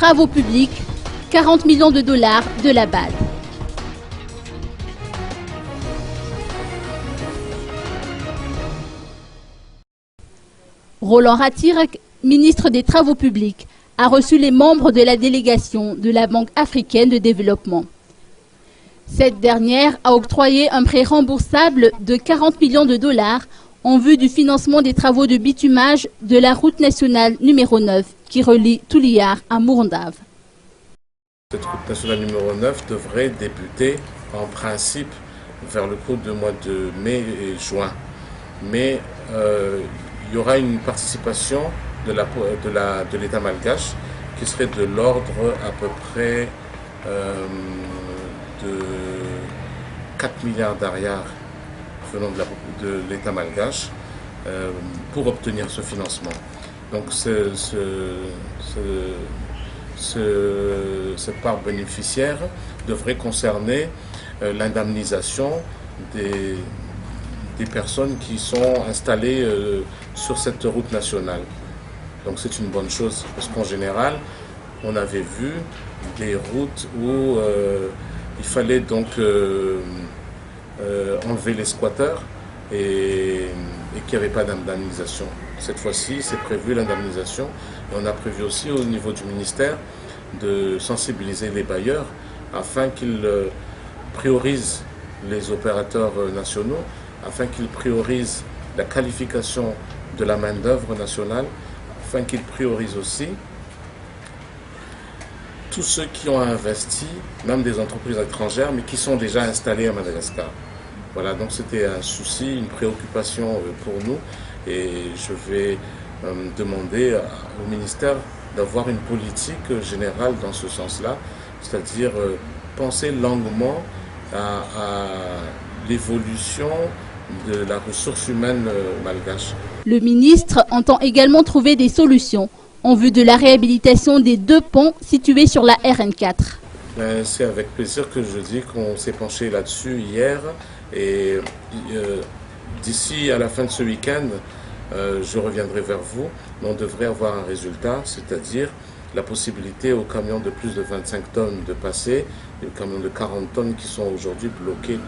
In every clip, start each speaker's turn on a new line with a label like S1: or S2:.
S1: Travaux publics, 40 millions de dollars de la BAD. Roland Ratirek, ministre des Travaux publics, a reçu les membres de la délégation de la Banque africaine de développement. Cette dernière a octroyé un prêt remboursable de 40 millions de dollars en vue du financement des travaux de bitumage de la route nationale numéro 9 qui relie Touliar à Mourondave.
S2: Cette route nationale numéro 9 devrait débuter en principe vers le cours du mois de mai et juin. Mais il y aura une participation de l'État malgache qui serait de l'ordre à peu près de 4 milliards d'ariars venant de l'État malgache pour obtenir ce financement. Donc cette part bénéficiaire devrait concerner l'indemnisation des personnes qui sont installées sur cette route nationale. Donc c'est une bonne chose parce qu'en général, on avait vu des routes où il fallait donc enlever les squatteurs et qu'il n'y avait pas d'indemnisation. Cette fois-ci, c'est prévu l'indemnisation et on a prévu aussi au niveau du ministère de sensibiliser les bailleurs afin qu'ils priorisent les opérateurs nationaux, afin qu'ils priorisent la qualification de la main-d'œuvre nationale, afin qu'ils priorisent aussi tous ceux qui ont investi, même des entreprises étrangères, mais qui sont déjà installés à Madagascar. Voilà, donc c'était un souci, une préoccupation pour nous et je vais demander au ministère d'avoir une politique générale dans ce sens-là, c'est-à-dire penser longuement à l'évolution de la ressource humaine malgache.
S1: Le ministre entend également trouver des solutions en vue de la réhabilitation des 2 ponts situés sur la RN4.
S2: C'est avec plaisir que je dis qu'on s'est penché là-dessus hier et d'ici à la fin de ce week-end, je reviendrai vers vous. On devrait avoir un résultat, c'est-à-dire la possibilité aux camions de plus de 25 tonnes de passer, et aux camions de 40 tonnes qui sont aujourd'hui bloqués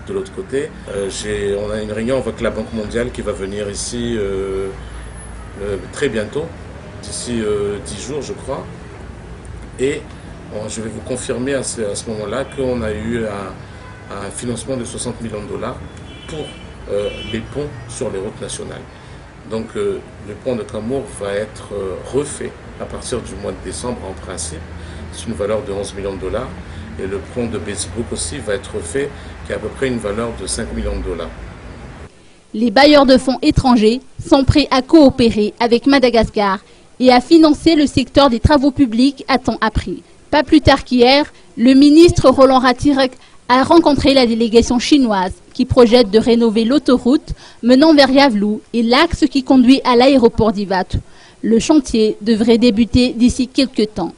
S2: de l'autre côté. On a une réunion avec la Banque mondiale qui va venir ici très bientôt, d'ici 10 jours je crois. Et je vais vous confirmer à ce moment-là qu'on a eu un financement de 60 millions de dollars pour les ponts sur les routes nationales. Donc le pont de Kamour va être refait à partir du mois de décembre en principe. C'est une valeur de 11 millions de dollars. Et le pont de Bezbrook aussi va être refait, qui a à peu près une valeur de 5 millions de dollars.
S1: Les bailleurs de fonds étrangers sont prêts à coopérer avec Madagascar et à financer le secteur des travaux publics à temps appris. Pas plus tard qu'hier, le ministre Roland Ratirek a rencontré la délégation chinoise qui projette de rénover l'autoroute menant vers Yavlou et l'axe qui conduit à l'aéroport d'Ivat. Le chantier devrait débuter d'ici quelques temps.